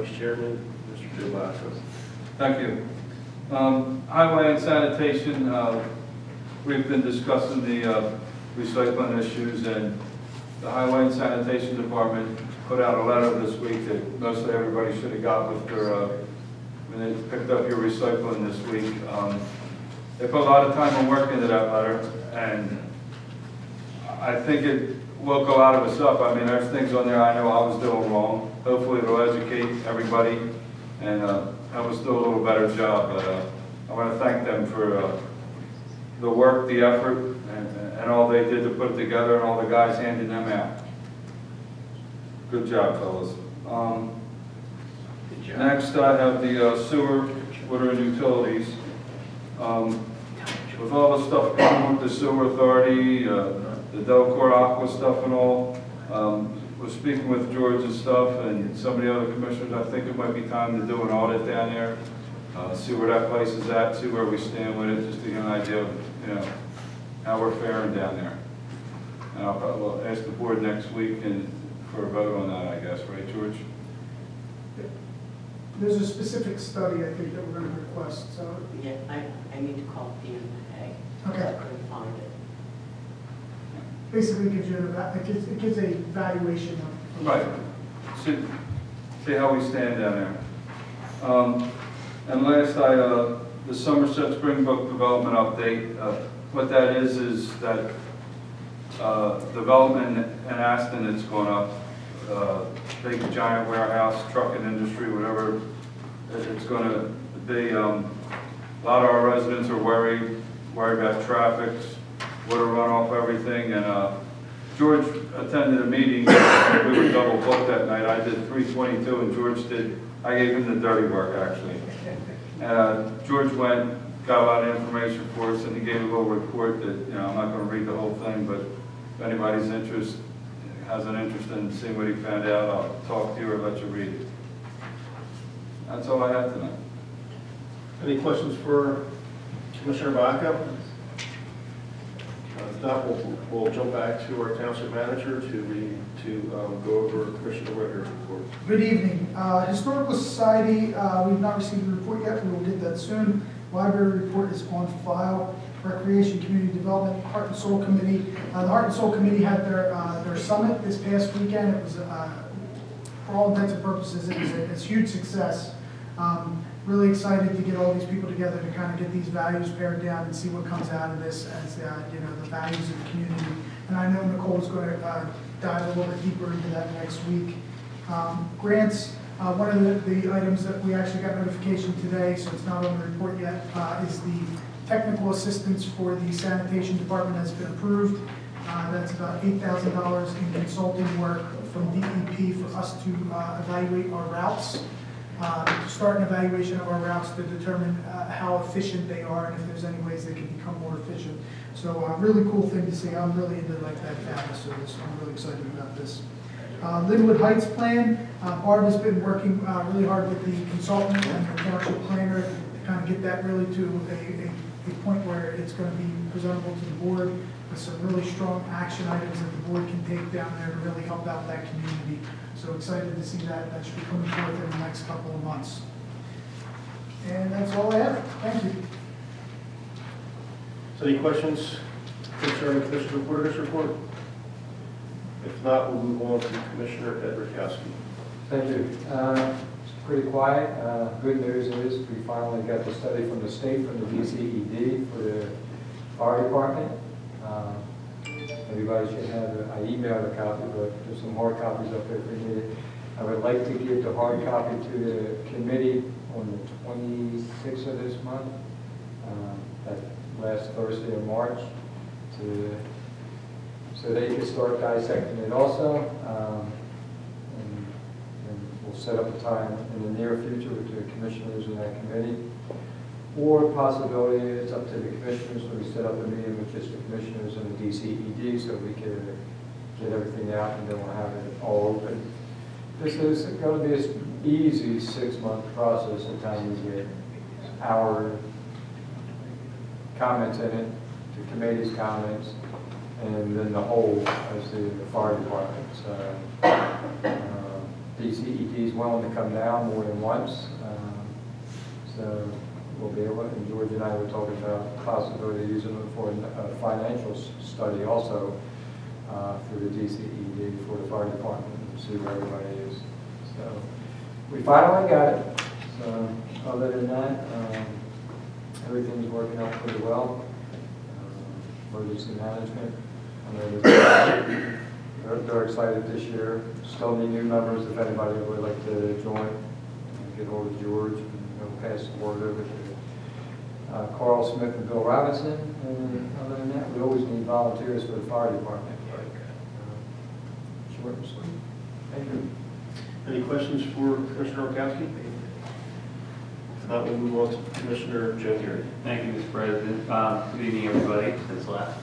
Vice Chairman, Mr. Joe Bosco. Thank you. Highway and sanitation, we've been discussing the recycling issues, and the Highway and Sanitation Department put out a letter this week that mostly everybody should have got with their, when they picked up your recycling this week. They put a lot of time and work into that letter, and I think it will go out of us up. I mean, there's things on there I know I was doing wrong. Hopefully it'll educate everybody and help us do a little better job. But I want to thank them for the work, the effort, and all they did to put it together, and all the guys handing them out. Good job, fellas. Good job. Next, I have the sewer, water, and utilities. With all the stuff going on with the sewer authority, the Delcor Aqua stuff and all, we're speaking with George and stuff, and some of the other commissioners. I think it might be time to do an audit down there, see where that place is at, see where we stand with it, just to get an idea of, how we're faring down there. And I'll probably ask the board next week and for a vote on that, I guess, right, George? There's a specific study, I think, that we're going to request, so. Yeah, I need to call DMA. Okay. I couldn't find it. Basically gives you, it gives a valuation of. Right. See how we stand down there. And last, the Somerset Springbrook Development Update. What that is that development in Aston that's going up, big giant warehouse, trucking industry, whatever it's going to be. A lot of our residents are worried about traffic, water runoff, everything. And George attended a meeting. We were double booked that night. I did 322, and George did. I gave him the dirty work, actually. George went, got a lot of information for us, and he gave a little report that, I'm not going to read the whole thing, but if anybody's has an interest in seeing what he found out, I'll talk to you or let you read it. That's all I have tonight. Any questions for Commissioner Bacco? If not, we'll jump back to our township manager to go over Commissioner Whittaker's report. Good evening. Historical Society, we've not received a report yet, we will get that soon. Library report is on file. Recreation, Community Development, Heart and Soul Committee. The Heart and Soul Committee had their summit this past weekend. It was, for all intents and purposes, it was a huge success. Really excited to get all these people together to kind of get these values pared down and see what comes out of this as the values of the community. And I know Nicole's going to dive a little bit deeper into that next week. Grants, one of the items that we actually got notification today, so it's not on the report yet, is the technical assistance for the sanitation department has been approved. That's about $8,000 in consulting work from DEP for us to evaluate our routes. Start an evaluation of our routes to determine how efficient they are and if there's any ways they can become more efficient. So really cool thing to see. I'm really into like that family service, so I'm really excited about this. Linwood Heights plan, Barb has been working really hard with the consultant and the township planner to kind of get that really to a point where it's going to be presentable to the board with some really strong action items that the board can take down there to really help out that community. So excited to see that. That should be coming forth in the next couple of months. And that's all I have. Thank you. So any questions concerning Commissioner Whittaker's report? If not, we'll move on to Commissioner Edwards-Kowski. Thank you. It's pretty quiet. Good news is we finally got the study from the state, from the DCED for the fire department. Everybody should have, I emailed a copy, but there's some hard copies up there if we need it. I would like to give the hard copy to the committee on the 26th of this month, that last Thursday of March, so they can start dissecting it also. And we'll set up a time in the near future with the commissioners in that committee. Or possibility, it's up to the commissioners, so we set up a meeting with just the commissioners and the DCED so we can get everything out and then we'll have it all open. This is going to be an easy 6-month process the time we get our comments in it, the committee's comments, and then the whole as the fire department. So, DCED is willing to come down more than once. So we'll be able, and George and I were talking about the possibility of using them for a financial study also through the DCED for the fire department and see where everybody is. So we finally got it. So other than that, everything's working out pretty well. Emergency management, I know they're excited this year. Still need new members if anybody would like to join. Get hold of George and he'll pass the word over to Carl Smith and Bill Robinson. And other than that, we always need volunteers for the fire department. Short and sweet. Thank you. Any questions for Commissioner Orkowski? If not, we'll move on to Commissioner Joe Geary. Thank you, Mr. President. Good evening, everybody that's left.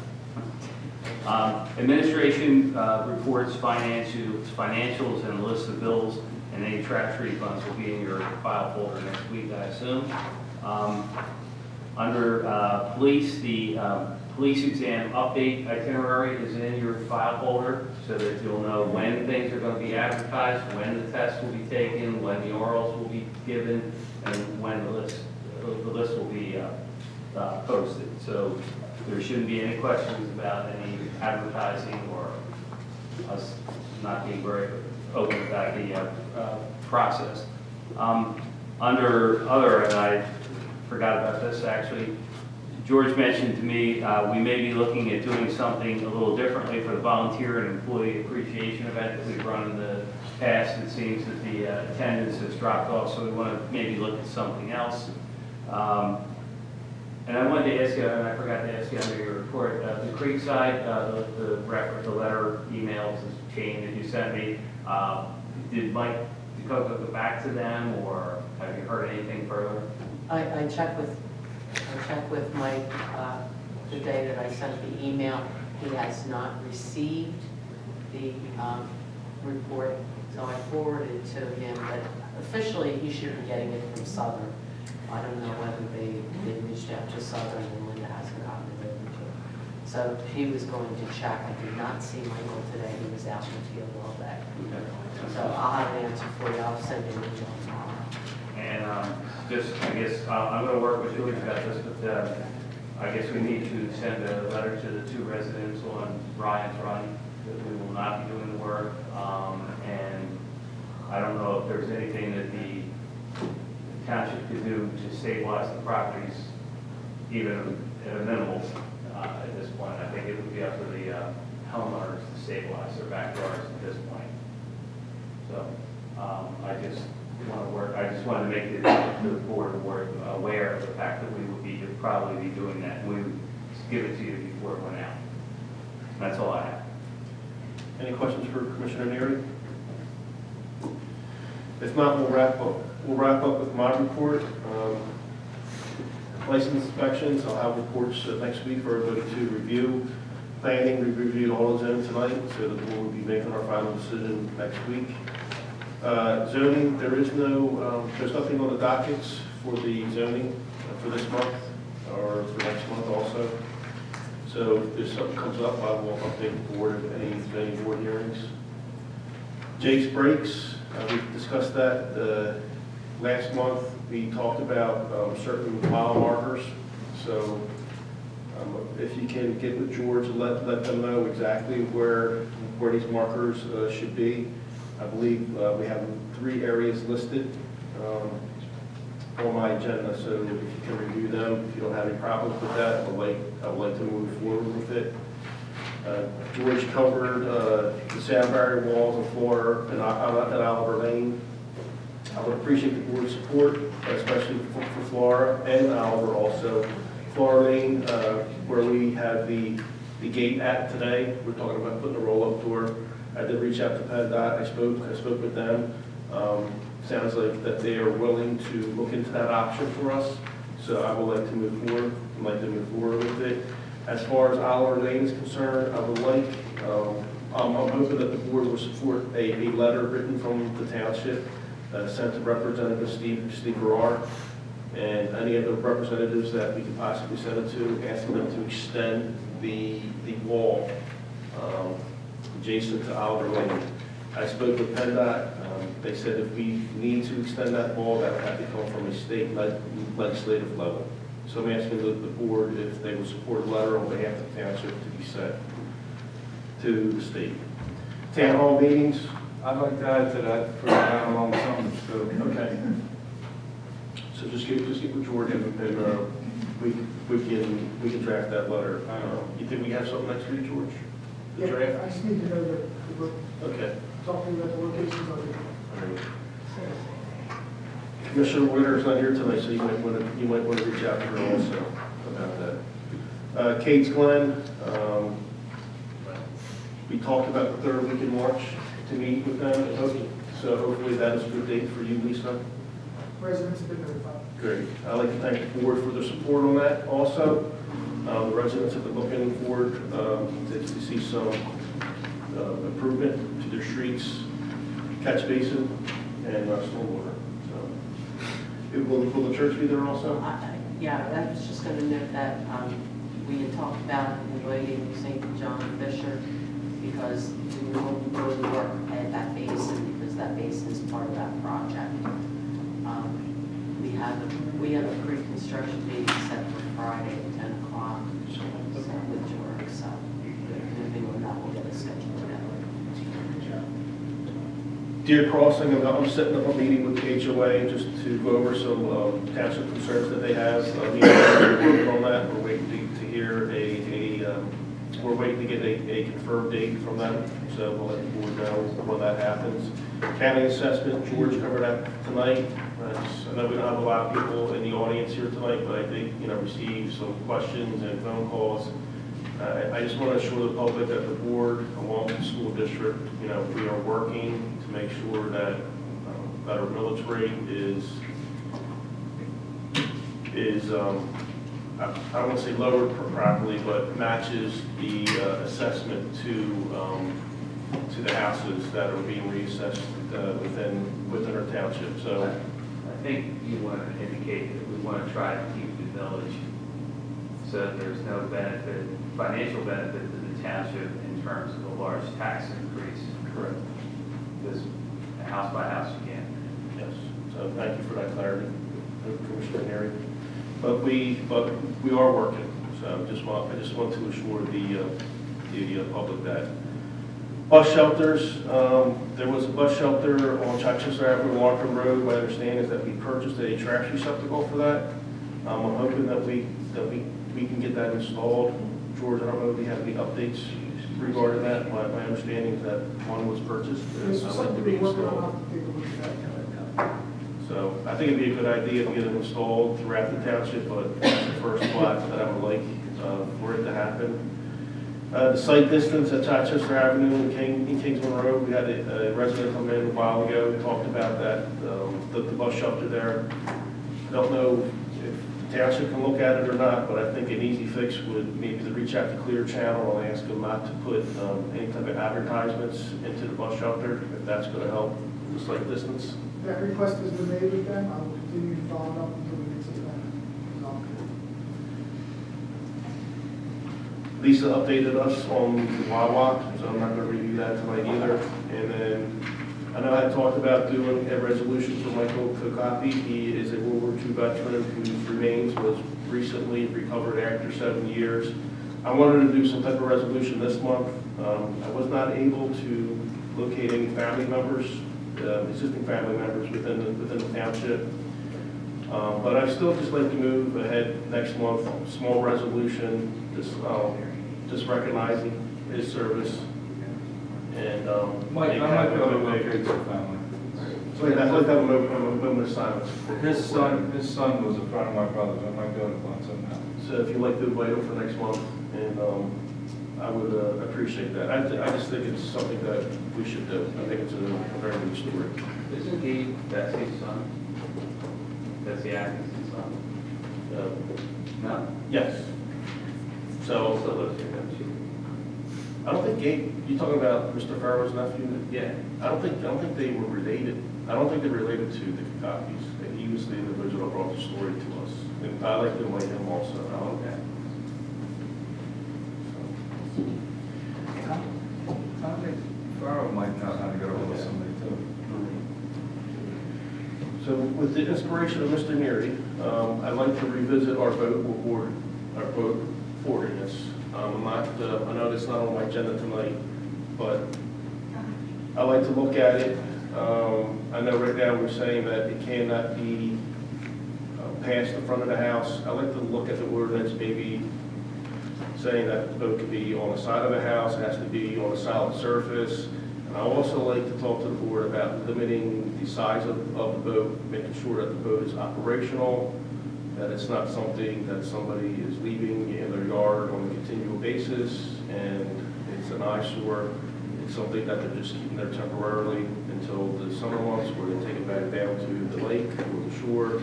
Administration reports, financials, and a list of bills and any trash refunds will be in your file folder next week, I assume. Under police, the police exam update itinerary is in your file folder so that you'll know when things are going to be advertised, when the tests will be taken, when the orals will be given, and when the list will be posted. So there shouldn't be any questions about any advertising or us not being very open about the process. Under other, and I forgot about this actually, George mentioned to me we may be looking at doing something a little differently for the volunteer and employee appreciation event that we've run in the past. It seems that the attendance has dropped off, so we want to maybe look at something else. And I wanted to ask you, and I forgot to ask you under your report, the Creekside, the letter, emails, the chain that you sent me, did Mike DeCoco go back to them, or have you heard anything further? I checked with Mike the day that I sent the email. He has not received the report, so I forwarded it to him, but officially he should be getting it from Southern. I don't know whether they reached out to Southern and Linda hasn't gotten it over to him. So he was going to check. I did not see Michael today. He was out in the field all day. So I'll have an answer for you. I'll send you an email tomorrow. And just, I guess, I'm going to work with George about this, but I guess we need to send a letter to the two residents on Ryan's Run that we will not be doing the work. And I don't know if there's anything that the township could do to stabilize the properties, even at a minimal at this point. I think it would be up to the homeowners to stabilize their backyards at this point. So I just want to make the board aware of the fact that we would probably be doing that. And we would give it to you before it went out. That's all I have. Any questions for Commissioner Neary? If not, we'll wrap up with my report. License inspections, I'll have reports next week for everybody to review. Planning, we reviewed all of them tonight, so the board will be making our final decision next week. Zoning, there's nothing on the dockets for the zoning for this month or for next month also. So if there's something comes up, I will update the board of any zoning board hearings. Jake's Brakes, we discussed that last month. We talked about certain mile markers. So if you can get with George and let them know exactly where these markers should be. I believe we have 3 areas listed on my agenda, so if you can review them, if you don't have any problems with that, I would like to move forward with it. George covered the sound barrier walls and floor at Oliver Lane. I would appreciate the board's support, especially for Flora and Oliver also. Flora Lane, where we have the gate at today, we're talking about putting a roll-up door. I did reach out to PennDOT. I spoke with them. Sounds like that they are willing to look into that option for us. So I would like to move forward. I'd like to move forward with it. As far as Oliver Lane is concerned, I would like, I'm hoping that the board will support a letter written from the township sent to Representative Steve Garrard and any other representatives that we could possibly send it to, asking them to extend the wall adjacent to Oliver Lane. I spoke with PennDOT. They said if we need to extend that wall, that would have to come from a state legislative level. So I'm asking the board if they would support a letter on behalf of the township to be sent to the state. Town hall meetings, I'd like to add to that for down along Summers too. okay. So just get with George and we can draft that letter. You think we have something next week, George? The Yeah, draft? I just need to know the, Okay. talking about the locations of it. All right. Commissioner Winter's not here tonight, so you might want to reach out to her also about that. Kate's Glen, we talked about the third week in March to meet with them, so hopefully that is a good date for you, Lisa. Residents have been notified. Great. I'd like to thank the board for their support on that also. The residents have been looking forward to see some improvement to their streets, catch basin, and stormwater. So, will the church be there also? Yeah, I was just going to note that we had talked about inviting St. John Fisher because we will really work at that basin because that basin is part of that project. We have a pre-construction date set for Friday at 10 o'clock. So with George, so moving on that, we'll get a schedule together. Deer Crossing, I'm setting up a meeting with the HOA just to go over some township concerns that they have. We're working on that. We're waiting to hear we're waiting to get a confirmed date from them. So we'll let the board know when that happens. County assessment, George covered that tonight. I know we don't have a lot of people in the audience here tonight, but I did, receive some questions and phone calls. I just want to assure the public that the board, along with the school district, we are working to make sure that our millage rate is I don't want to say lowered properly, but matches the assessment to the houses that are being reassessed within our township. So I think you want to indicate that we want to try to keep the village so that there's no benefit, financial benefit to the township in terms of a large tax increase. correct. Because house by house you can. Yes. So thank you for that clarity, Commissioner Harry. But we are working. So I just want to assure the public that. Bus shelters, there was a bus shelter on Chichester Avenue, Markham Road. My understanding is that we purchased a trash receptacle for that. I'm hoping that we can get that installed. George, I don't know if you have any updates regarding that. My understanding is that one was purchased. It's I'd like to something be we're working installed. on, to take a look at that. So I think it'd be a good idea to get it installed throughout the township, but that's the first spot that I would like for it to happen. The site distance at Chichester Avenue in Kingsman Road, we had a resident come in a while ago, talked about that, the bus shelter there. I don't know if the township can look at it or not, but I think an easy fix would maybe to reach out to Clear Channel and ask them not to put any type of advertisements into the bus shelter, if that's going to help the site distance. That request has been made with them. I will continue to follow up until we get something resolved. Lisa updated us on the Wawa, so I'm not going to review that tonight either. And then I know I talked about doing a resolution for Michael Kokapi. He is a World War II veteran whose remains was recently recovered after 7 years. I wanted to do some type of resolution this month. I was not able to locate any family members, existing family members within the township. But I'd still just like to move ahead next month, small resolution, just recognizing his service. And Mike, I might be able to locate some family. so I'd like to have a moment of silence. His son was a friend of my brother's. I might be able to find something out. So if you'd like to invite him for next month, and I would appreciate that. I just think it's something that we should do. I think it's a very good story. Isn't he Betsy's son? Betsy Atkinson's son? No? Yes. So, Also lives here, doesn't she? I don't think Gabe, you talking about Mr. Farrow's nephew? Yeah. I don't think they were related. I don't think they're related to the Kokopis. He was the individual that brought the story to us. And I like to invite him also. Oh, okay. I think Farrell might know how to get over with somebody too. With the inspiration of Mr. Neary, I'd like to revisit our boat ordinance. I'm not, I know it's not on my agenda tonight, but I like to look at it. I know right now we're saying that it cannot be past the front of the house. I like to look at the ordinance, maybe saying that the boat could be on the side of the house, it has to be on a solid surface. And I also like to talk to the board about limiting the size of the boat, making sure that the boat is operational, that it's not something that somebody is leaving in their yard on a continual basis, and it's an eyesore. It's something that they're just keeping there temporarily until the summer months, where they take it back down to the lake or the shore.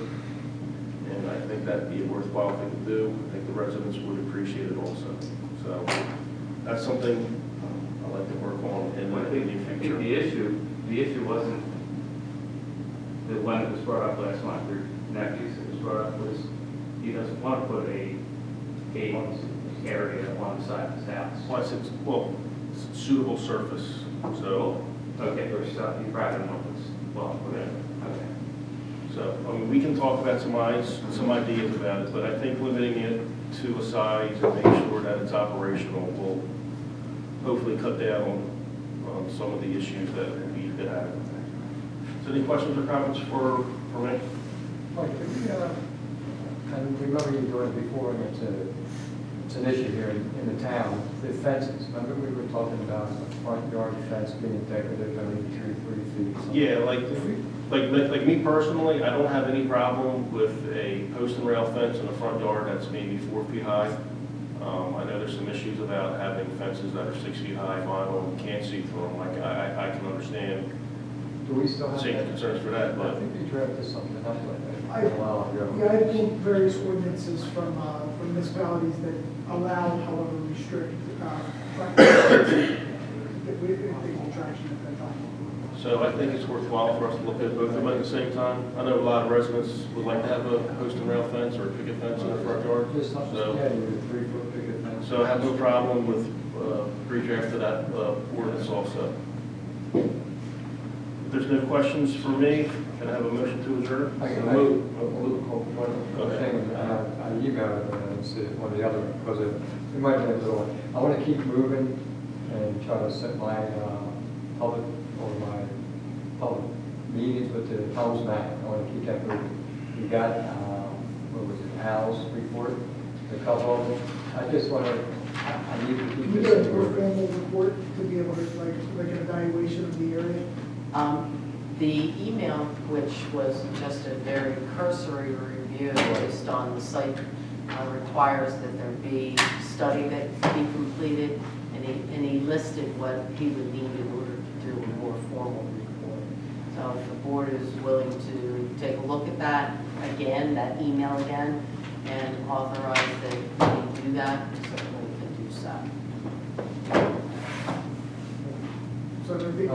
And I think that'd be a worthwhile thing to do. I think the residents would appreciate it also. So that's something I'd like to work on in I the think near future. the issue wasn't the one that was brought up last month, your nephews that was brought up, was he doesn't want to put a area on the side of his house. Plus, it's, well, it's suitable surface, so, Okay, or stuff, you probably don't know what's, well, okay. so, I mean, we can talk about some ideas about it, but I think limiting it to a size and make sure that it's operational will hopefully cut down on some of the issues that we've been having. So any questions or comments for me? Mike, could we, I remember you doing it before, and it's an issue here in the town, the fences. Remember we were talking about a front yard fence being decorative, only 2 or 3 feet? something? Yeah, like me personally, I don't have any problem with a post and rail fence in the front yard that's maybe 4 feet high. I know there's some issues about having fences that are 6 feet high, vinyl, and can't see through them. Like, I can understand Do we still have safety that? concerns for that, I but think we drafted something up like that I- a while ago. Yeah, I pulled various ordinances from municipalities that allow, however, restrict, front yards. That we take traction at that time. so I think it's worthwhile for us to look at both of them at the same time. I know a lot of residents would like to have a post and rail fence or a picket fence in the front yard. Just, yeah, So, you 3-foot picket fence. so I have no problem with redraft of that ordinance also. If there's no questions for me, can I have a motion to adjourn? I can Move. one Go ahead. thing, I emailed it and see one of the other, because it might be a little, I want to keep moving and try to set my public, or my public meetings with the Tom's Map. I want to keep that moving. We got, what was it, Al's report, a couple of them. I just want to, I need to keep Can we this get a more moving. formal report to be able to, like an evaluation of the area? The email, which was just a very cursory review based on the site, requires that there be study that be completed, and he listed what he would need in order to do a more formal report. So if the board is willing to take a look at that again, that email again, and authorize that we do that, we certainly can do so. So I think,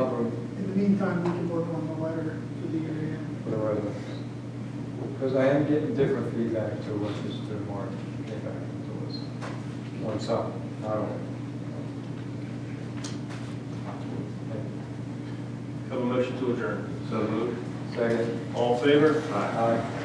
in the meantime, we can work on the letter to the area. For the residents. Because I am getting different feedback to what Mr. Mark came back to us. On some, not all. Have a motion to adjourn. So moved. Second. All in favor? Aye.